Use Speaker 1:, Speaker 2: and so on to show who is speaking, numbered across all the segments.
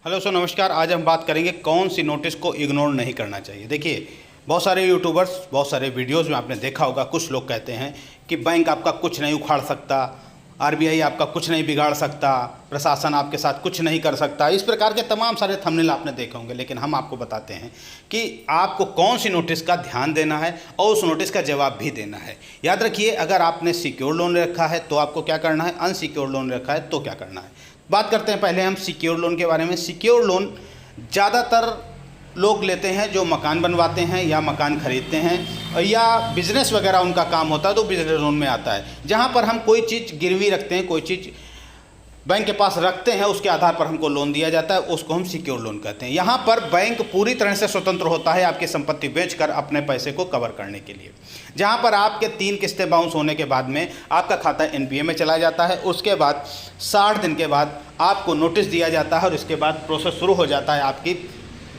Speaker 1: Hello sir, नमस्कार। आज हम बात करेंगे कौन सी नोटिस को इग्नोर नहीं करना चाहिए। देखिए, बहुत सारे यूट्यूबर्स, बहुत सारे वीडियोस में आपने देखा होगा, कुछ लोग कहते हैं कि बैंक आपका कुछ नहीं उखाड़ सकता, आरबीआई आपका कुछ नहीं बिगाड़ सकता, प्रशासन आपके साथ कुछ नहीं कर सकता। इस प्रकार के तमाम सारे थंबनेल आपने देखे होंगे। लेकिन हम आपको बताते हैं कि आपको कौन सी नोटिस का ध्यान देना है और उस नोटिस का जवाब भी देना है। याद रखिए, अगर आपने सिक्योर लोन रखा है तो आपको क्या करना है, अनसिक्योर लोन रखा है तो क्या करना है। बात करते हैं पहले हम सिक्योर लोन के बारे में। सिक्योर लोन ज़्यादातर लोग लेते हैं जो मकान बनवाते हैं या मकान खरीदते हैं या बिज़नेस वगैरह उनका काम होता है, तो बिज़नेस लोन में आता है। जहां पर हम कोई चीज़ गिरवी रखते हैं, कोई चीज़ बैंक के पास रखते हैं, उसके आधार पर हमको लोन दिया जाता है, उसको हम सिक्योर लोन कहते हैं। यहाँ पर बैंक पूरी तरह से स्वतंत्र होता है आपकी संपत्ति बेचकर अपने पैसे को कवर करने के लिए। जहाँ पर आपके 3 किस्तें बाउंस होने के बाद में आपका खाता एनपीए में चला जाता है। उसके बाद 60 दिन के बाद आपको नोटिस दिया जाता है और इसके बाद प्रोसेस शुरू हो जाता है आपकी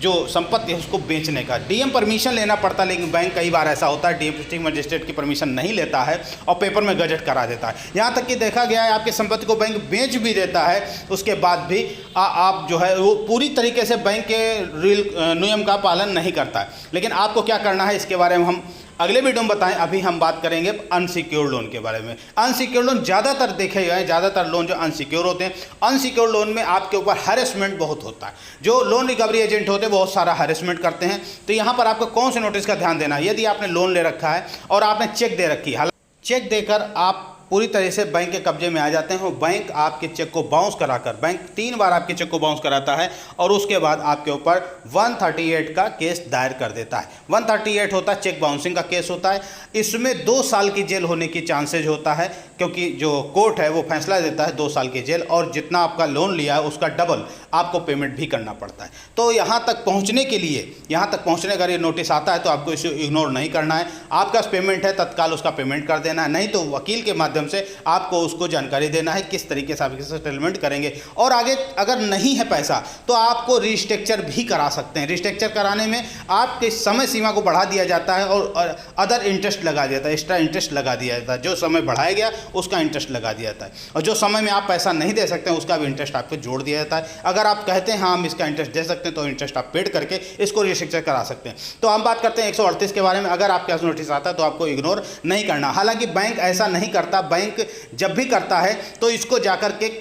Speaker 1: जो संपत्ति है उसको बेचने का। डीएम परमिशन लेना पड़ता है, लेकिन बैंक कई बार ऐसा होता है डीएम डिस्ट्रिक्ट मजिस्ट्रेट की परमिशन नहीं लेता है और पेपर में गजट करा देता है। यहाँ तक कि देखा गया है आपकी संपत्ति को बैंक बेच भी देता है, उसके बाद भी आप जो है वो पूरी तरीके से बैंक के नियम का पालन नहीं करता है। लेकिन आपको क्या करना है, इसके बारे में हम अगले वीडियो में बताएं। अभी हम बात करेंगे अनसिक्योर लोन के बारे में। अनसिक्योर लोन ज़्यादातर देखे गए, ज़्यादातर लोन जो अनसिक्योर होते हैं, अनसिक्योर लोन में आपके ऊपर हैरेसमेंट बहुत होता है। जो लोन रिकवरी एजेंट होते हैं बहुत सारा हैरेसमेंट करते हैं। तो यहाँ पर आपको कौन से नोटिस का ध्यान देना है। यदि आपने लोन ले रखा है और आपने चेक दे रखी है, हालांकि चेक देकर आप पूरी तरह से बैंक के कब्जे में आ जाते हैं, बैंक आपके चेक को बाउंस कराकर, बैंक 3 बार आपके चेक को बाउंस कराता है और उसके बाद आपके ऊपर 138 का केस दायर कर देता है। 138 होता है चेक बाउंसिंग का केस होता है। इसमें 2 साल की जेल होने की चांसेज होता है, क्योंकि जो कोर्ट है वो फैसला देता है 2 साल की जेल, और जितना आपका लोन लिया है उसका डबल आपको पेमेंट भी करना पड़ता है। तो यहाँ तक पहुँचने के लिए, यहाँ तक पहुँचने का ये नोटिस आता है तो आपको इसे इग्नोर नहीं करना है। आपका पेमेंट है तत्काल उसका पेमेंट कर देना है, नहीं तो वकील के माध्यम से आपको उसको जानकारी देना है किस तरीके से आप इसे सेटलमेंट करेंगे। और आगे अगर नहीं है पैसा तो आपको रिस्ट्रक्चर भी करा सकते हैं। रिस्ट्रक्चर कराने में आपके समय सीमा को बढ़ा दिया जाता है और अदर इंटरेस्ट लगा दिया जाता है, एक्स्ट्रा इंटरेस्ट लगा दिया जाता है। जो समय बढ़ाया गया उसका इंटरेस्ट लगा दिया जाता है, और जो समय में आप पैसा नहीं दे सकते हैं उसका भी इंटरेस्ट आपको जोड़ दिया जाता है। अगर आप कहते हैं हाँ हम इसका इंटरेस्ट दे सकते हैं तो इंटरेस्ट आप पेड करके इसको रिस्ट्रक्चर करा सकते हैं। तो हम बात करते हैं 138 के बारे में। अगर आपके पास नोटिस आता है तो आपको इग्नोर नहीं करना। हालांकि बैंक ऐसा नहीं करता। बैंक जब भी करता है तो इसको जाकर के,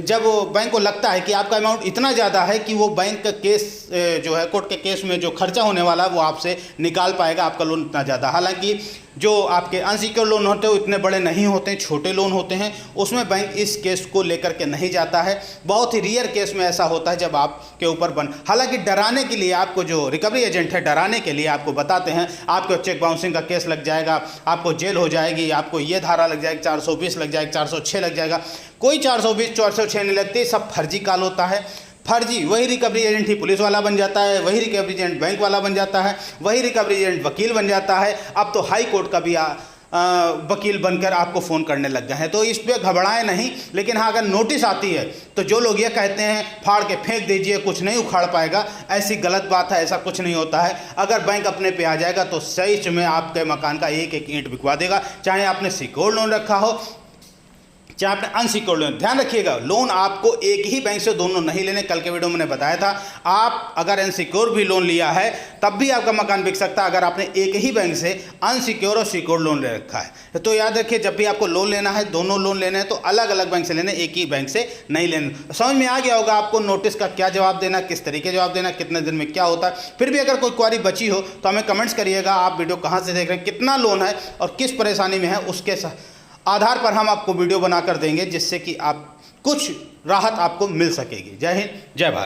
Speaker 1: जब बैंक को लगता है कि आपका अमाउंट इतना ज़्यादा है कि वो बैंक का केस जो है, कोर्ट के केस में जो खर्चा होने वाला है वो आपसे निकाल पाएगा आपका लोन इतना ज़्यादा। हालांकि जो आपके अनसिक्योर लोन होते हैं वो इतने बड़े नहीं होते हैं, छोटे लोन होते हैं, उसमें बैंक इस केस को लेकर के नहीं जाता है। बहुत ही रेयर केस में ऐसा होता है जब आपके ऊपर हालांकि डराने के लिए आपको जो रिकवरी एजेंट है, डराने के लिए आपको बताते हैं आपको चेक बाउंसिंग का केस लग जाएगा, आपको जेल हो जाएगी, आपको ये धारा लग जाएगी, 420 लग जाएगी, 406 लग जाएगा। कोई 420 406 नहीं लगती, सब फर्जी काल होता है। फर्जी, वही रिकवरी एजेंट ही पुलिस वाला बन जाता है, वही रिकवरी एजेंट बैंक वाला बन जाता है, वही रिकवरी एजेंट वकील बन जाता है। अब तो हाई कोर्ट का भी वकील बनकर आपको फ़ोन करने लग गए हैं। तो इस पर घबराएं नहीं। लेकिन हाँ, अगर नोटिस आती है तो जो लोग ये कहते हैं फाड़ के फेंक दीजिए, कुछ नहीं उखाड़ पाएगा, ऐसी गलत बात है। ऐसा कुछ नहीं होता है। अगर बैंक अपने पे आ जाएगा तो सही में आपके मकान का एक एक ईंट बिकवा देगा, चाहे आपने सिक्योर लोन रखा हो चाहे आपने अनसिक्योर लोन। ध्यान रखिएगा, लोन आपको एक ही बैंक से दोनों नहीं लेने। कल के वीडियो में मैंने बताया था, आप अगर अनसिक्योर भी लोन लिया है तब भी आपका मकान बिक सकता है अगर आपने एक ही बैंक से अनसिक्योर और सिक्योर लोन ले रखा है। तो याद रखिए, जब भी आपको लोन लेना है, दोनों लोन लेने हैं तो अलग अलग बैंक से लेने, एक ही बैंक से नहीं लेने। समझ में आ गया होगा आपको नोटिस का क्या जवाब देना, किस तरीके जवाब देना, कितने दिन में क्या होता है। फिर भी अगर कोई क्वारी बची हो तो हमें कमेंट्स करिएगा। आप वीडियो कहाँ से देख रहे हैं, कितना लोन है और किस परेशानी में है, उसके आधार पर हम आपको वीडियो बनाकर देंगे जिससे कि आप कुछ राहत आपको मिल सकेगी। जय हिंद, जय भारत।